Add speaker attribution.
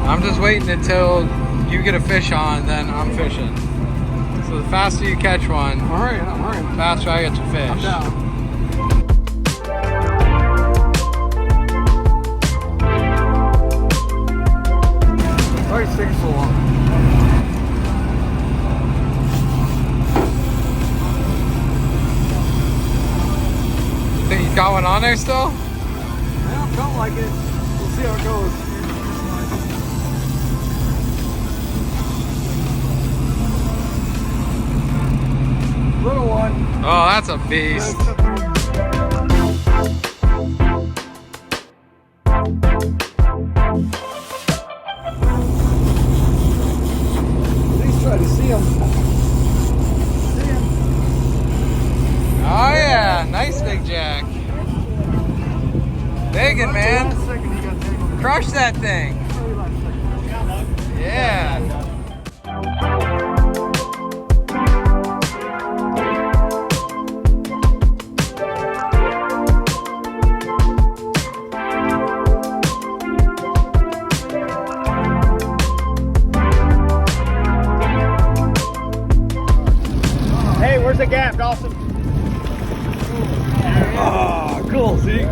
Speaker 1: I'm just waiting until you get a fish on, then I'm fishing. So the faster you catch one,
Speaker 2: I'm hurrying.
Speaker 1: the faster I get to fish.
Speaker 2: I'm down. Why is it taking so long?
Speaker 1: Think you got one on there still?
Speaker 2: Yeah, I felt like it. We'll see how it goes. Little one.
Speaker 1: Oh, that's a beast.
Speaker 2: At least try to see him.
Speaker 1: Oh yeah, nice big jack. Biggin', man. Crush that thing. Yeah.
Speaker 2: Hey, where's the gap, Dawson? Oh, cool, Zeke.